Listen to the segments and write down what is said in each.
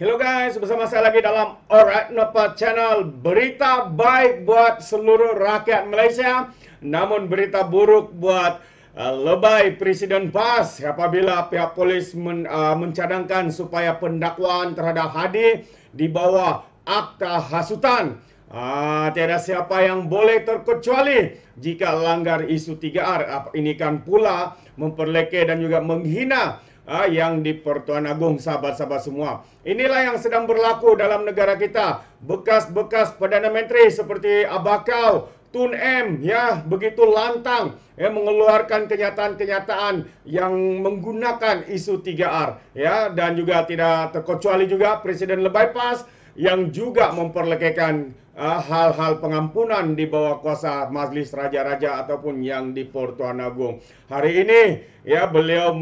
Hello guys, bersama saya lagi dalam Alright Napa Channel. Berita baik buat seluruh rakyat Malaysia, namun berita buruk buat lebay Presiden PAS apabila pihak polis mencadangkan supaya pendakwaan terhadap Hadi di bawah akta hasutan. Tiada siapa yang boleh terkecuali jika langgar isu 3R. Ini kan pula memperlekeh dan juga menghina yang di Pertuan Agong, sahabat-sahabat semua. Inilah yang sedang berlaku dalam negara kita. Bekas-bekas Perdana Menteri seperti Abakau, Tun M, ya, begitu lantang mengeluarkan kenyataan-kenyataan yang menggunakan isu 3R, ya, dan juga tidak terkecuali juga Presiden Lebay PAS yang juga memperlekehkan hal-hal pengampunan di bawah kuasa Majlis Raja-Raja ataupun yang di Pertuan Agong. Hari ini ya beliau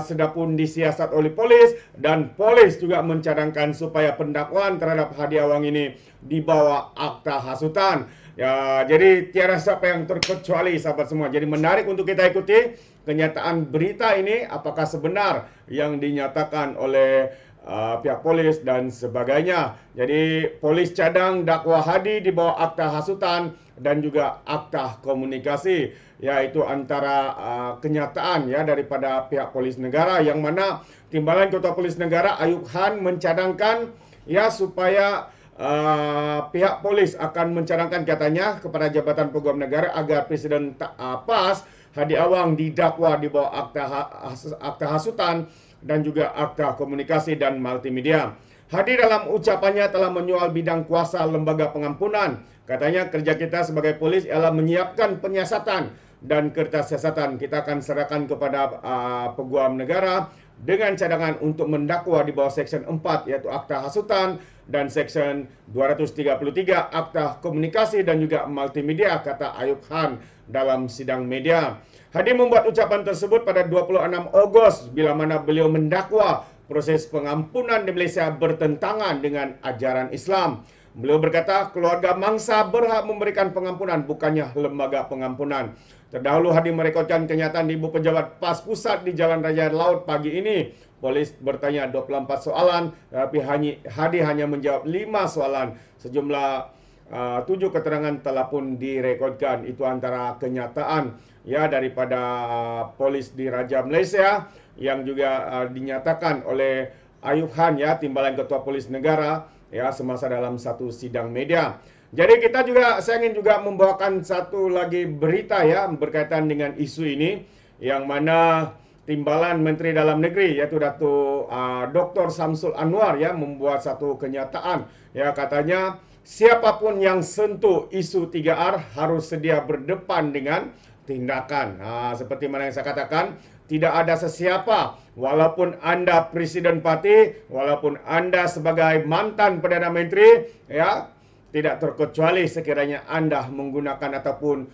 sedang pun disiasat oleh polis, dan polis juga mencadangkan supaya pendakwaan terhadap Hadi Awang ini dibawa akta hasutan. Ya, jadi tiada siapa yang terkecuali, sahabat semua. Jadi menarik untuk kita ikuti kenyataan berita ini, apakah sebenar yang dinyatakan oleh pihak polis dan sebagainya. Jadi polis cadang dakwa Hadi di bawah akta hasutan dan juga akta komunikasi, yaitu antara kenyataan ya daripada pihak polis negara, yang mana Timbalan Ketua Polis Negara Ayub Han mencadangkan ya supaya pihak polis akan mencadangkan katanya kepada Jabatan Peguam Negara agar Presiden PAS Hadi Awang didakwa di bawah akta hasutan dan juga akta komunikasi dan multimedia. Hadi dalam ucapannya telah menyoal bidang kuasa lembaga pengampunan. Katanya kerja kita sebagai polis ialah menyiapkan penyiasatan dan kertas siasatan. Kita akan serahkan kepada Peguam Negara dengan cadangan untuk mendakwa di bawah Seksyen 4 yaitu akta hasutan dan Seksyen 233 akta komunikasi dan juga multimedia, kata Ayub Han dalam sidang media. Hadi membuat ucapan tersebut pada 26 Ogos bila mana beliau mendakwa proses pengampunan di Malaysia bertentangan dengan ajaran Islam. Beliau berkata keluarga mangsa berhak memberikan pengampunan, bukannya lembaga pengampunan. Terdahulu Hadi merekodkan kenyataan di Ibu Pejabat PAS Pusat di Jalan Raja Laut pagi ini. Polis bertanya 24 soalan, tapi Hadi hanya menjawab 5 soalan. Sejumlah 7 keterangan telah pun direkodkan. Itu antara kenyataan ya daripada polis di Raja Malaysia yang juga dinyatakan oleh Ayub Han ya, Timbalan Ketua Polis Negara ya, semasa dalam satu sidang media. Jadi saya ingin juga membawakan satu lagi berita ya berkaitan dengan isu ini, yang mana Timbalan Menteri Dalam Negeri yaitu Datuk Dr. Samsul Anwar ya membuat satu kenyataan ya, katanya siapapun yang sentuh isu 3R harus sedia berdepan dengan tindakan. Seperti mana yang saya katakan, tidak ada sesiapa, walaupun Anda Presiden Parti, walaupun Anda sebagai mantan Perdana Menteri, ya, tidak terkecuali sekiranya Anda menggunakan ataupun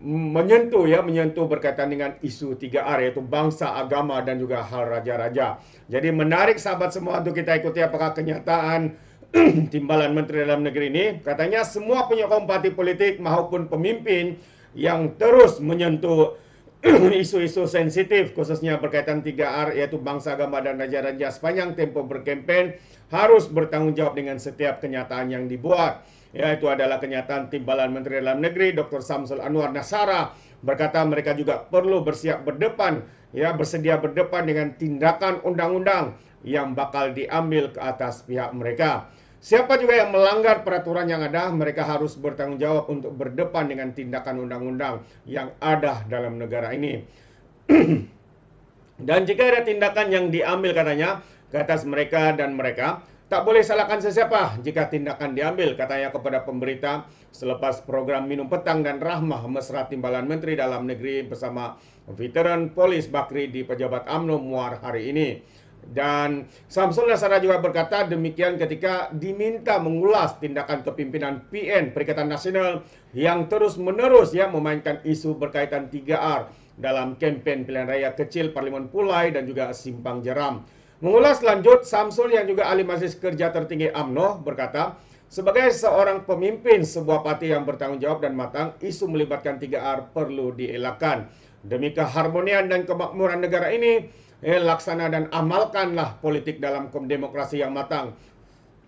menyentuh berkaitan dengan isu 3R yaitu bangsa, agama dan juga hal raja-raja. Jadi menarik sahabat semua untuk kita ikuti apakah kenyataan Timbalan Menteri Dalam Negeri ini. Katanya semua penyokong parti politik maupun pemimpin yang terus menyentuh isu-isu sensitif khususnya berkaitan 3R yaitu bangsa, agama dan raja-raja sepanjang tempoh berkempen harus bertanggung jawab dengan setiap kenyataan yang dibuat. Ya, itu adalah kenyataan Timbalan Menteri Dalam Negeri Dr. Samsul Anwar Nasara, berkata mereka juga perlu bersiap berdepan ya, bersedia berdepan dengan tindakan undang-undang yang bakal diambil ke atas pihak mereka. Siapa juga yang melanggar peraturan yang ada, mereka harus bertanggung jawab untuk berdepan dengan tindakan undang-undang yang ada dalam negara ini. Dan jika ada tindakan yang diambil katanya ke atas mereka dan mereka, tak boleh salahkan sesiapa jika tindakan diambil, katanya kepada pemberita selepas program Minum Petang dan Rahmah Mesra Timbalan Menteri Dalam Negeri bersama veteran polis Bakri di Pejabat UMNO Muar hari ini. Dan Samsul Nasara juga berkata demikian ketika diminta mengulas tindakan kepimpinan PN Perikatan Nasional yang terus-menerus ya memainkan isu berkaitan 3R dalam kempen pilihan raya kecil Parlimen Pulai dan juga Simpang Jeram. Mengulas lanjut, Samsul yang juga ahli Majlis Kerja Tertinggi UMNO berkata, sebagai seorang pemimpin sebuah parti yang bertanggung jawab dan matang, isu melibatkan 3R perlu dielakkan. Demi keharmonian dan kemakmuran negara ini, laksana dan amalkanlah politik dalam demokrasi yang matang.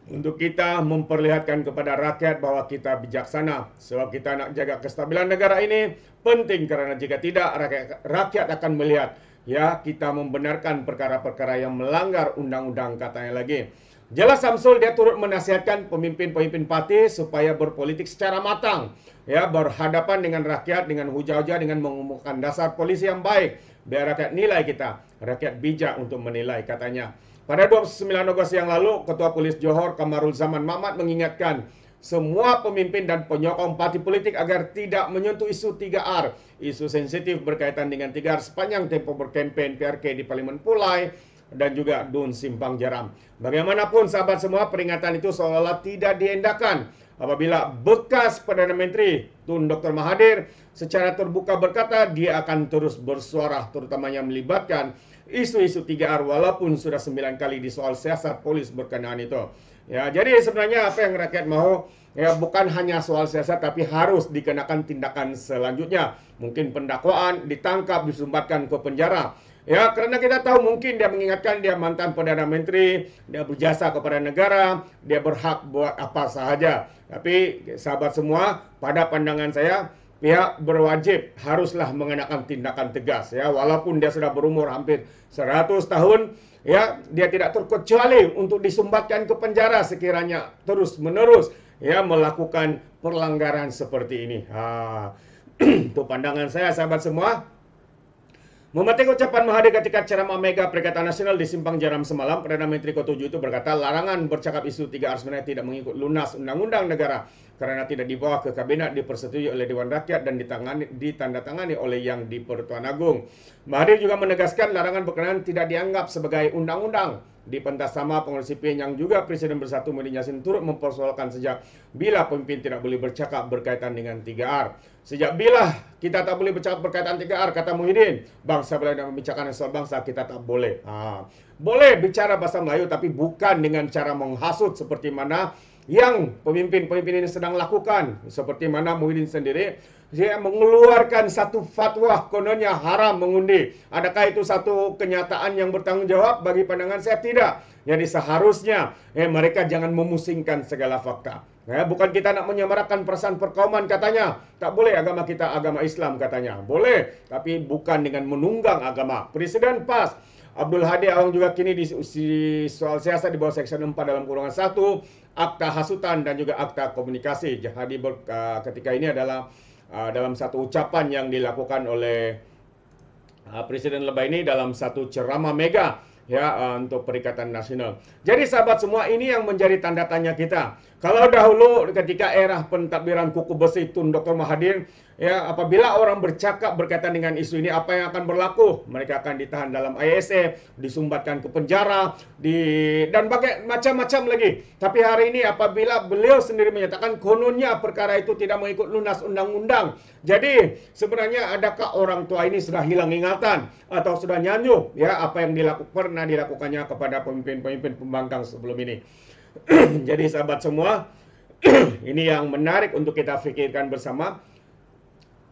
Untuk kita memperlihatkan kepada rakyat bahwa kita bijaksana. Sebab kita nak jaga kestabilan negara ini penting, karena jika tidak rakyat akan melihat ya kita membenarkan perkara-perkara yang melanggar undang-undang, katanya lagi. Jelas Samsul dia turut menasihatkan pemimpin-pemimpin parti supaya berpolitik secara matang, ya, berhadapan dengan rakyat dengan hujah-hujah, dengan mengumumkan dasar polisi yang baik, biar rakyat nilai kita, rakyat bijak untuk menilai, katanya. Pada 29 Agustus yang lalu, Ketua Polis Johor Kamarul Zaman Mamat mengingatkan semua pemimpin dan penyokong parti politik agar tidak menyentuh isu 3R, isu sensitif berkaitan dengan 3R sepanjang tempo berkempen PRK di Parlimen Pulai dan juga Dun Simpang Jaram. Bagaimanapun sahabat semua, peringatan itu seolah-olah tidak diendahkan apabila bekas Perdana Menteri Tun Dr. Mahathir secara terbuka berkata dia akan terus bersuara, terutamanya melibatkan isu-isu 3R walaupun sudah 9 kali di soal siasat polis berkenaan itu. Ya, jadi sebenarnya apa yang rakyat mau ya bukan hanya soal siasat, tapi harus dikenakan tindakan selanjutnya. Mungkin pendakwaan, ditangkap, disumbatkan ke penjara. Ya, karena kita tahu mungkin dia mengingatkan dia mantan Perdana Menteri, dia berjasa kepada negara, dia berhak buat apa sahaja. Tapi sahabat semua, pada pandangan saya, pihak berwajib haruslah mengenakan tindakan tegas, ya, walaupun dia sudah berumur hampir 100 tahun, ya, dia tidak terkecuali untuk disumbatkan ke penjara sekiranya terus-menerus ya melakukan pelanggaran seperti ini. Itu pandangan saya sahabat semua. Memetik ucapan Mahathir ketika ceramah mega Perikatan Nasional di Simpang Jaram semalam, Perdana Menteri ke-7 itu berkata larangan bercakap isu 3R sebenarnya tidak mengikut lunas undang-undang negara karena tidak dibawa ke kabinet, dipersetujui oleh Dewan Rakyat dan ditandatangani oleh Yang di-Pertuan Agong. Mahathir juga menegaskan larangan berkenaan tidak dianggap sebagai undang-undang. Di pentas sama, Pengurus CPN yang juga Presiden Bersatu Muhyiddin Yassin turut mempersoalkan sejak bila pemimpin tidak boleh bercakap berkaitan dengan 3R. Sejak bila kita tak boleh bercakap berkaitan 3R, kata Muhyiddin, bangsa boleh membicarakan soal bangsa, kita tak boleh. Boleh bicara bahasa Melayu tapi bukan dengan cara menghasut seperti mana yang pemimpin-pemimpin ini sedang lakukan. Seperti mana Muhyiddin sendiri, dia mengeluarkan satu fatwa kononnya haram mengundi. Adakah itu satu kenyataan yang bertanggung jawab? Bagi pandangan saya tidak. Jadi seharusnya mereka jangan memusingkan segala fakta. Bukan kita nak menyamarakan perasaan perkauman katanya. Tak boleh agama kita agama Islam katanya. Boleh, tapi bukan dengan menunggang agama. Presiden PAS Abdul Hadi Awang juga kini di soal siasat di bawah Seksyen 4 dalam kurungan 1, akta hasutan dan juga akta komunikasi. Jadi ketika ini adalah dalam satu ucapan yang dilakukan oleh Presiden Lebay ini dalam satu ceramah mega ya untuk Perikatan Nasional. Jadi sahabat semua, ini yang menjadi tanda tanya kita. Kalau dahulu ketika era pentadbiran kuku besi Tun Dr. Mahathir, ya, apabila orang bercakap berkaitan dengan isu ini, apa yang akan berlaku? Mereka akan ditahan dalam ISA, disumbatkan ke penjara, dan macam-macam lagi. Tapi hari ini apabila beliau sendiri menyatakan kononnya perkara itu tidak mengikut lunas undang-undang. Jadi sebenarnya adakah orang tua ini sudah hilang ingatan atau sudah nyanyuh ya apa yang pernah dilakukannya kepada pemimpin-pemimpin pembangkang sebelum ini. Jadi sahabat semua, ini yang menarik untuk kita fikirkan bersama.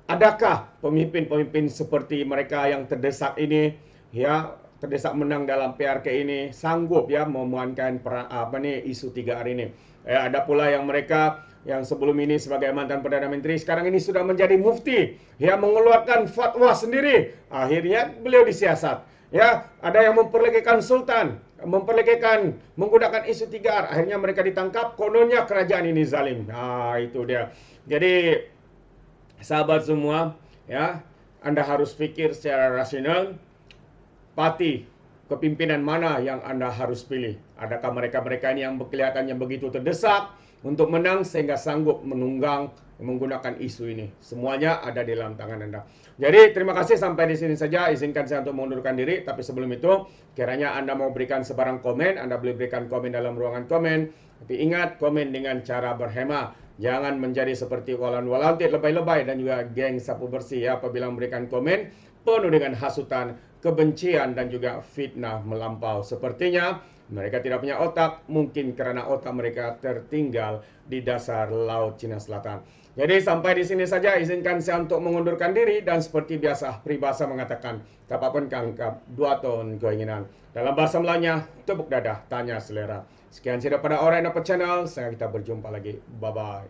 Adakah pemimpin-pemimpin seperti mereka yang terdesak ini, ya, terdesak menang dalam PRK ini sanggup ya memuankan isu 3R ini? Ada pula yang mereka yang sebelum ini sebagai mantan Perdana Menteri, sekarang ini sudah menjadi mufti, ya, mengeluarkan fatwa sendiri. Akhirnya beliau disiasat. Ya, ada yang memperlegakan sultan, memperlegakan menggunakan isu 3R, akhirnya mereka ditangkap, kononnya kerajaan ini zalim. Itu dia. Jadi sahabat semua, ya, Anda harus pikir secara rasional, parti kepimpinan mana yang Anda harus pilih. Adakah mereka-mereka ini yang kelihatannya begitu terdesak untuk menang sehingga sanggup menunggang menggunakan isu ini? Semuanya ada di dalam tangan Anda. Jadi terima kasih, sampai di sini saja. Izinkan saya untuk mengundurkan diri. Tapi sebelum itu, kiranya Anda mau berikan sebarang komen, Anda boleh berikan komen dalam ruangan komen. Tapi ingat, komen dengan cara berhema. Jangan menjadi seperti walan-walantit, lebay-lebay dan juga geng sapu bersih ya, apabila memberikan komen penuh dengan hasutan, kebencian dan juga fitnah melampau. Sepertinya Mereka tidak punya otak, mungkin karena otak mereka tertinggal di dasar Laut Cina Selatan. Jadi sampai di sini saja, izinkan saya untuk mengundurkan diri, dan seperti biasa peribahasa mengatakan, tapapun kangkap, dua ton keinginan. Dalam bahasa Melayunya, tepuk dadah, tanya selera. Sekian saja pada Alright Apa Channel, sampai kita berjumpa lagi. Bye-bye.